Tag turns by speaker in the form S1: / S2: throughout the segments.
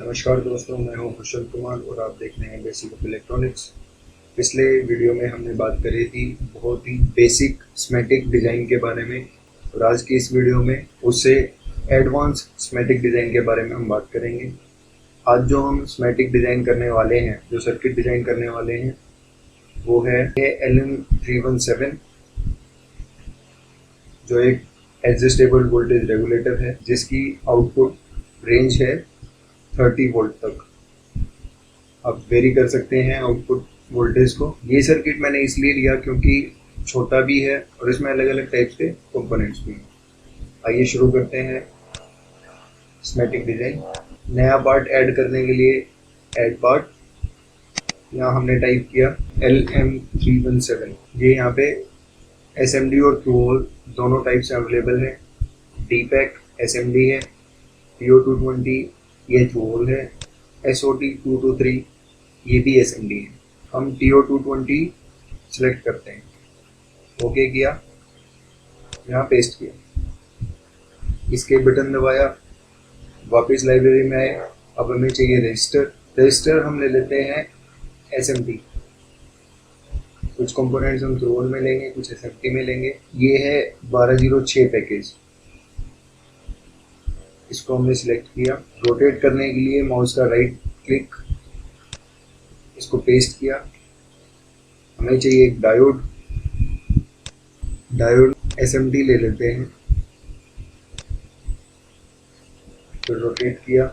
S1: नमस्कार दोस्तों, मैं हूं खुशल कुमार और आप देख रहे हैं बेसिक ऑफ इलेक्ट्रॉनिक्स। पिछले वीडियो में हमने बात करी थी बहुत ही बेसिक स्कीमेटिक डिज़ाइन के बारे में और आज की इस वीडियो में उससे एडवांस स्कीमेटिक डिज़ाइन के बारे में हम बात करेंगे। आज जो हम स्कीमेटिक डिज़ाइन करने वाले हैं, जो सर्किट डिज़ाइन करने वाले हैं, वो है LM317, जो एक एडजस्टेबल वोल्टेज रेगुलेटर है जिसकी आउटपुट रेंज है 30 वोल्ट तक। आप वेरी कर सकते हैं आउटपुट वोल्टेज को। ये सर्किट मैंने इसलिए लिया क्योंकि छोटा भी है और इसमें अलग अलग टाइप्स के कंपोनेंट्स भी हैं। आइए शुरू करते हैं स्कीमेटिक डिज़ाइन। नया पार्ट ऐड करने के लिए ऐड पार्ट यहाँ हमने टाइप किया LM317। ये यहाँ पे SMD और QOL दोनों टाइप से अवेलेबल है। DPAC SMD है, TO220 ये QOL है, SOT223 ये भी SMD है। हम TO220 सिलेक्ट करते हैं, ओके किया, यहाँ पेस्ट किया, इसके बटन दबाया, वापस लाइब्रेरी में आए। अब हमें चाहिए रजिस्टर हम ले लेते हैं SMD। कुछ कंपोनेंट्स हम QOL में लेंगे, कुछ SMD में लेंगे। ये है 1206 पैकेज, इसको हमने सिलेक्ट किया। रोटेट करने के लिए माउस का राइट क्लिक, इसको पेस्ट किया। हमें चाहिए एक डायोड SMD ले लेते हैं, तो रोटेट किया।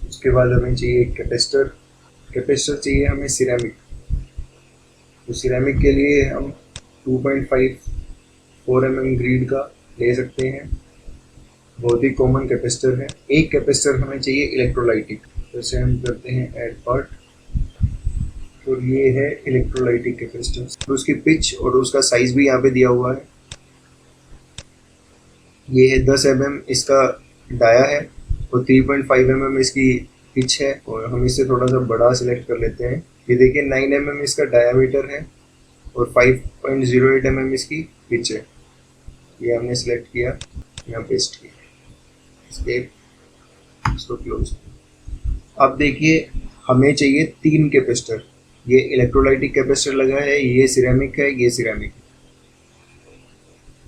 S1: उसके बाद हमें चाहिए एक कैपेसिटर चाहिए हमें सिरेमिक। तो सिरेमिक के लिए हम 2.54 mm ग्रीड का ले सकते हैं, बहुत ही कॉमन कैपेसिटर है। एक कैपेसिटर हमें चाहिए इलेक्ट्रोलाइटिक, तो इसे हम करते हैं ऐड पार्ट। तो ये है इलेक्ट्रोलाइटिक कैपेसिटर, तो उसकी पिच और उसका साइज भी यहाँ पे दिया हुआ है। ये है 10 mm इसका डाया है और 3.5 mm इसकी पिच है। और हम इसे थोड़ा सा बड़ा सिलेक्ट कर लेते हैं। ये देखिए 9 mm इसका डायामीटर है और 5.08 mm इसकी पिच है। ये हमने सिलेक्ट किया, यहाँ पेस्ट किया, इसको क्लोज। अब देखिए हमें चाहिए 3 कैपेसिटर। ये इलेक्ट्रोलाइटिक कैपेसिटर लगा है, ये सिरेमिक है, ये सिरेमिक है।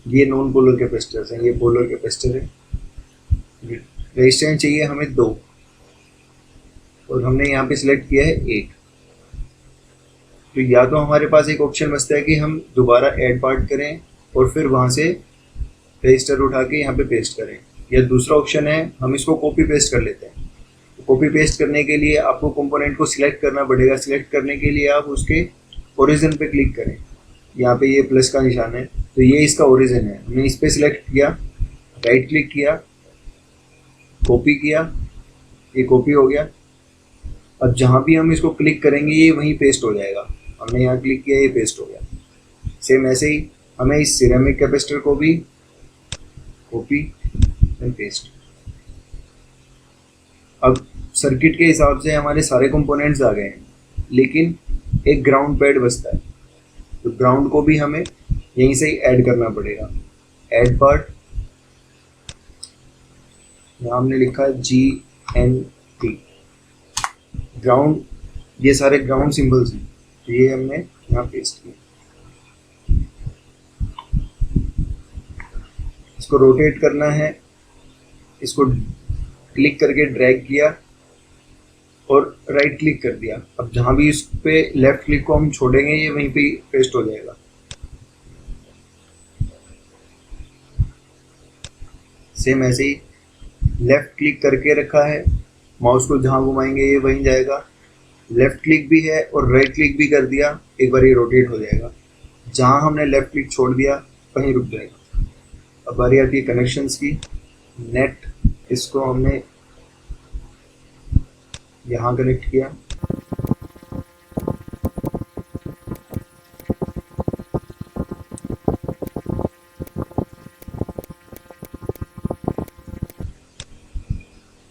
S1: ये नॉन पोलर कैपेसिटर्स हैं, ये पोलर कैपेसिटर है। रेजिस्टेंस चाहिए हमें 2 और हमने यहाँ पे सिलेक्ट किया है 1। तो या तो हमारे पास एक ऑप्शन बचता है कि हम दोबारा ऐड पार्ट करें और फिर वहाँ से रजिस्टर उठा के यहाँ पे पेस्ट करें, या दूसरा ऑप्शन है हम इसको कॉपी पेस्ट कर लेते हैं। कॉपी पेस्ट करने के लिए आपको कंपोनेंट को सिलेक्ट करना पड़ेगा। सिलेक्ट करने के लिए आप उसके ओरिजिन पे क्लिक करें, यहाँ पे ये प्लस का निशान है, तो ये इसका ओरिजिन है। हमने इस पे सिलेक्ट किया, राइट क्लिक किया, कॉपी किया, ये कॉपी हो गया। अब जहाँ भी हम इसको क्लिक करेंगे ये वहीं पेस्ट हो जाएगा। हमने यहाँ क्लिक किया, ये पेस्ट हो गया। सेम ऐसे ही हमें इस सिरेमिक कैपेसिटर को भी कॉपी एंड पेस्ट। अब सर्किट के हिसाब से हमारे सारे कंपोनेंट्स आ गए हैं, लेकिन एक ग्राउंड पैड बचता है, तो ग्राउंड को भी हमें यहीं से ही ऐड करना पड़ेगा। ऐड पार्ट, यहाँ हमने लिखा है GNT ग्राउंड। ये सारे ग्राउंड सिंबल्स हैं, तो ये हमने यहाँ पेस्ट किया। इसको रोटेट करना है, इसको क्लिक करके ड्रैग किया और राइट क्लिक कर दिया। अब जहाँ भी इस पे लेफ्ट क्लिक को हम छोड़ेंगे ये वहीं पे पेस्ट हो जाएगा। सेम ऐसे ही लेफ्ट क्लिक करके रखा है, माउस को जहाँ घुमाएंगे ये वहीं जाएगा। लेफ्ट क्लिक भी है और राइट क्लिक भी कर दिया, एक बार ये रोटेट हो जाएगा। जहाँ हमने लेफ्ट क्लिक छोड़ दिया वहीं रुक जाएगा। अब बारी आती है कनेक्शंस की। नेट, इसको हमने यहाँ कनेक्ट किया।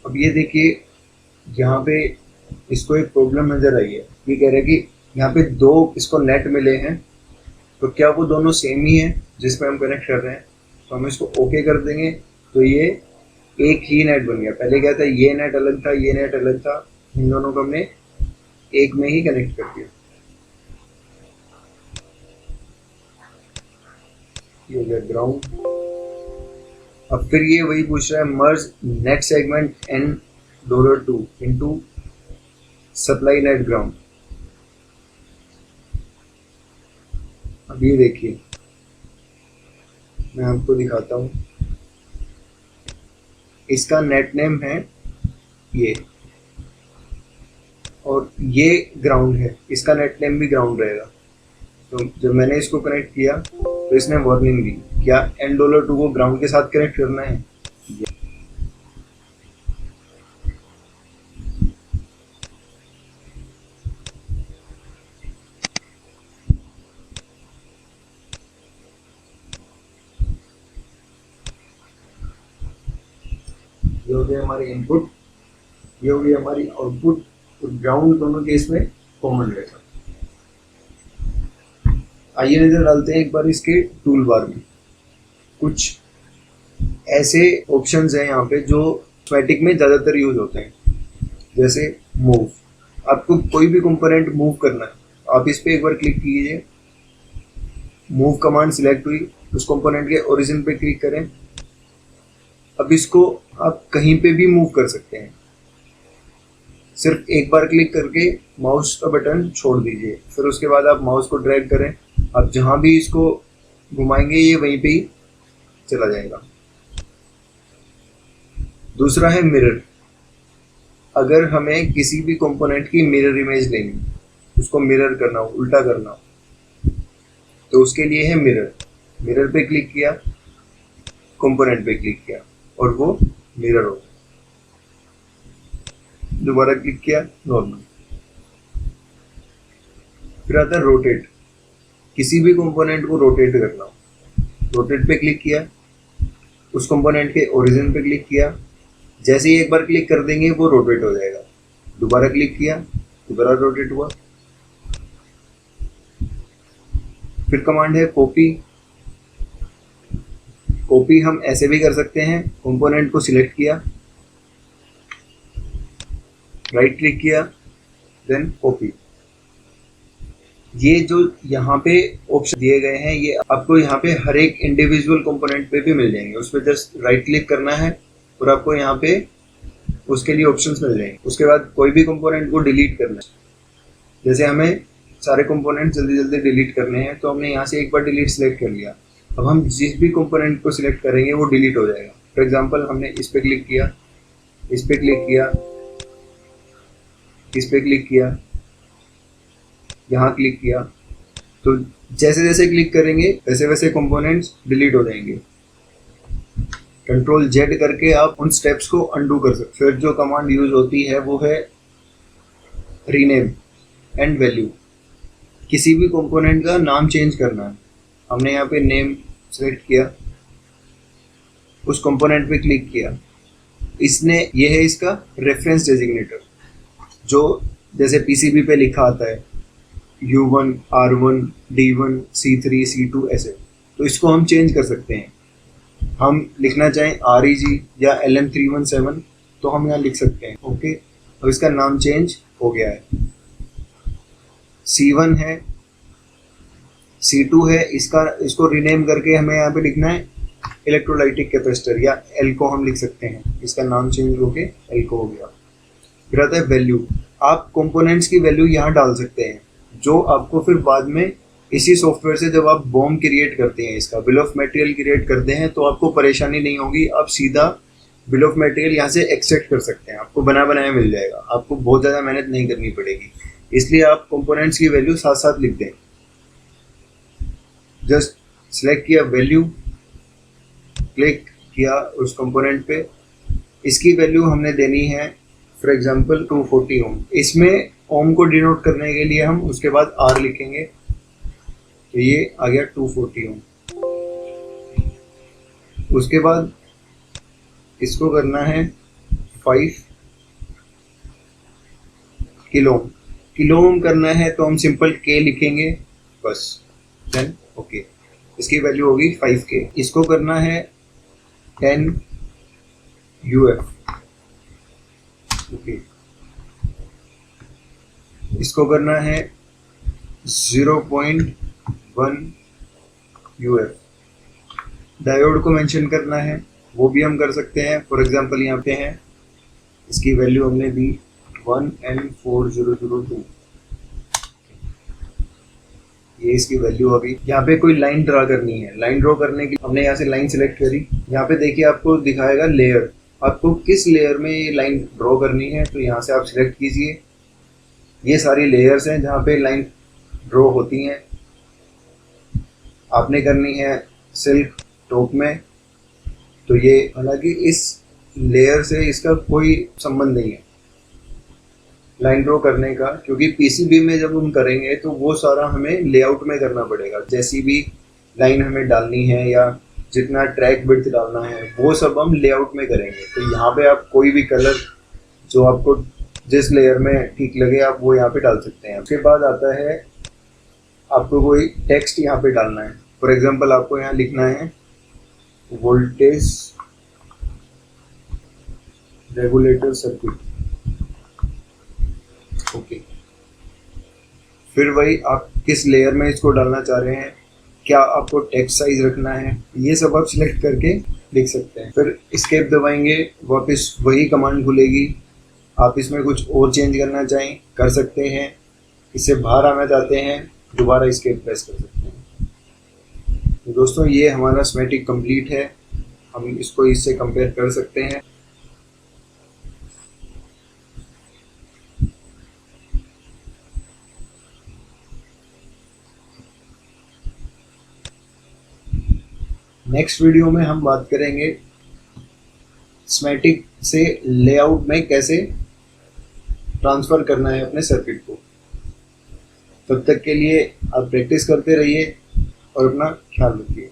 S1: अब ये देखिए यहाँ पे इसको एक प्रॉब्लम नजर आई है। ये कह रहे हैं कि यहाँ पे 2 इसको नेट मिले हैं, तो क्या वो दोनों सेम ही है जिसमें हम कनेक्ट कर रहे हैं? तो हम इसको ओके कर देंगे तो ये एक ही नेट बन गया। पहले क्या था, ये नेट अलग था, ये नेट अलग था, इन दोनों को हमने एक में ही कनेक्ट कर दिया। ये हो गया ग्राउंड। अब फिर ये वही पूछ रहा है, merge net segment N$2 into supply net ground. अब ये देखिए, मैं आपको दिखाता हूँ। इसका नेट नेम है ये, और ये ग्राउंड है, इसका नेट नेम भी ग्राउंड रहेगा। तो जब मैंने इसको कनेक्ट किया तो इसने वार्निंग दी, क्या N$2 को ग्राउंड के साथ कनेक्ट करना है। ये हो गया हमारे इनपुट, ये हो गई हमारी आउटपुट। तो ग्राउंड दोनों केस में कॉमन रहेगा। आइए नजर डालते हैं एक बार इसके टूल बार में। कुछ ऐसे ऑप्शंस हैं यहाँ पे जो स्टैटिक में ज़्यादातर यूज होते हैं, जैसे मूव। आपको कोई भी कंपोनेंट मूव करना है, आप इस पे एक बार क्लिक कीजिए। मूव कमांड सिलेक्ट हुई, उस कंपोनेंट के ओरिजिन पे क्लिक करें। अब इसको आप कहीं पे भी मूव कर सकते हैं, सिर्फ एक बार क्लिक करके माउस का बटन छोड़ दीजिए, फिर उसके बाद आप माउस को ड्रैग करें। आप जहां भी इसको घुमाएंगे ये वहीं पे ही चला जाएगा। दूसरा है मिरर। अगर हमें किसी भी कंपोनेंट की मिरर इमेज लेनी, उसको मिरर करना हो, उल्टा करना हो, तो उसके लिए है मिरर। मिरर पे क्लिक किया, कंपोनेंट पे क्लिक किया और वो मिरर हो गया। दोबारा क्लिक किया, नॉर्मल। फिर आता है रोटेट। किसी भी कंपोनेंट को रोटेट करना हो, रोटेट पे क्लिक किया, उस कंपोनेंट के ओरिजिन पे क्लिक किया। जैसे ही एक बार क्लिक कर देंगे वो रोटेट हो जाएगा। दोबारा क्लिक किया, दोबारा रोटेट हुआ। फिर कमांड है कॉपी। कॉपी हम ऐसे भी कर सकते हैं, कंपोनेंट को सिलेक्ट किया, राइट क्लिक किया, देन कॉपी। ये जो यहाँ पे ऑप्शन दिए गए हैं, ये आपको यहाँ पे हर एक इंडिविजुअल कंपोनेंट पे भी मिल जाएंगे। उस पर जस्ट राइट क्लिक करना है और आपको यहाँ पे उसके लिए ऑप्शंस मिल जाएंगे। उसके बाद कोई भी कंपोनेंट को डिलीट करना है, जैसे हमें सारे कंपोनेंट जल्दी जल्दी डिलीट करने हैं, तो हमने यहाँ से एक बार डिलीट सेलेक्ट कर लिया। अब हम जिस भी कंपोनेंट को सिलेक्ट करेंगे वो डिलीट हो जाएगा। फॉर एग्जांपल, हमने इस पे क्लिक किया, इस पे क्लिक किया, इस पे क्लिक किया, यहाँ क्लिक किया, तो जैसे जैसे क्लिक करेंगे वैसे वैसे कंपोनेंट्स डिलीट हो जाएंगे। कंट्रोल जेड करके आप उन स्टेप्स को अंडू कर सकते। फिर जो कमांड यूज होती है वो है रीनेम एंड वैल्यू। किसी भी कंपोनेंट का नाम चेंज करना है, हमने यहाँ पे नेम सेलेक्ट किया, उस कंपोनेंट पे क्लिक किया, इसने ये है इसका रेफरेंस डेजिग्नेटर, जो जैसे पीसीबी पे लिखा आता है U1, R1, D1, C3, C2 ऐसे। तो इसको हम चेंज कर सकते हैं। हम लिखना चाहें REG या LM317 तो हम यहाँ लिख सकते हैं। ओके, अब इसका नाम चेंज हो गया है। C1 है, C2 है, इसको रीनेम करके हमें यहाँ पे लिखना है इलेक्ट्रोलाइटिक कैपेसिटर, या L को हम लिख सकते हैं। इसका नाम चेंज होके L को हो गया। फिर आता है वैल्यू। आप कंपोनेंट्स की वैल्यू यहाँ डाल सकते हैं, जो आपको फिर बाद में इसी सॉफ्टवेयर से जब आप बॉम क्रिएट करते हैं, इसका बिल ऑफ मटेरियल क्रिएट करते हैं, तो आपको परेशानी नहीं होगी। आप सीधा बिल ऑफ मटेरियल यहाँ से एक्सट्रैक्ट कर सकते हैं, आपको बना बनाया मिल जाएगा। आपको बहुत ज़्यादा मेहनत नहीं करनी पड़ेगी, इसलिए आप कंपोनेंट्स की वैल्यू साथ साथ लिख दें। जस्ट सिलेक्ट किया वैल्यू, क्लिक किया उस कंपोनेंट पे। इसकी वैल्यू हमने देनी है फॉर एग्जांपल 240 ओम। इसमें ओम को डिनोट करने के लिए हम उसके बाद आर लिखेंगे, तो ये आ गया 240 ओम। उसके बाद इसको करना है 5 किलो ओम। किलो ओम करना है तो हम सिंपल के लिखेंगे बस, देन ओके। इसकी वैल्यू होगी 5K। इसको करना है 10 UF। ओके, इसको करना है 0.1 UF। डायोड को मेंशन करना है, वो भी हम कर सकते हैं। फॉर एग्जांपल यहाँ पे है, इसकी वैल्यू हमने दी 1N4002। ये इसकी वैल्यू। अभी यहाँ पे कोई लाइन ड्रा करनी है। लाइन ड्रॉ करने की हमने यहाँ से लाइन सिलेक्ट करी। यहाँ पे देखिए आपको दिखाएगा लेयर, आपको किस लेयर में ये लाइन ड्रॉ करनी है, तो यहाँ से आप सिलेक्ट कीजिए। ये सारी लेयर्स हैं जहाँ पे लाइन ड्रॉ होती हैं। आपने करनी है सिल्क टॉप में, तो ये हालांकि इस लेयर से इसका कोई संबंध नहीं है लाइन ड्रॉ करने का, क्योंकि पीसीबी में जब हम करेंगे तो वो सारा हमें लेआउट में करना पड़ेगा। जैसी भी लाइन हमें डालनी है या जितना ट्रैक विड्थ डालना है वो सब हम लेआउट में करेंगे। तो यहाँ पे आप कोई भी कलर जो आपको जिस लेयर में ठीक लगे आप वो यहाँ पे डाल सकते हैं। उसके बाद आता है आपको कोई टेक्स्ट यहाँ पे डालना है। फॉर एग्जांपल आपको यहाँ लिखना है वोल्टेज रेगुलेटर सर्किट। ओके, फिर वही आप किस लेयर में इसको डालना चाह रहे हैं, क्या आपको टेक्स्ट साइज रखना है, ये सब आप सिलेक्ट करके लिख सकते हैं। फिर एस्केप दबाएंगे, वापस वही कमांड खुलेगी। आप इसमें कुछ और चेंज करना चाहें कर सकते हैं। इससे बाहर आना चाहते हैं दोबारा एस्केप प्रेस कर सकते हैं। तो दोस्तों ये हमारा स्कीमेटिक कंप्लीट है, हम इसको इससे कंपेयर कर सकते हैं। नेक्स्ट वीडियो में हम बात करेंगे स्कीमेटिक से लेआउट में कैसे ट्रांसफर करना है अपने सर्किट को। तब तक के लिए आप प्रैक्टिस करते रहिए और अपना ख्याल रखिए।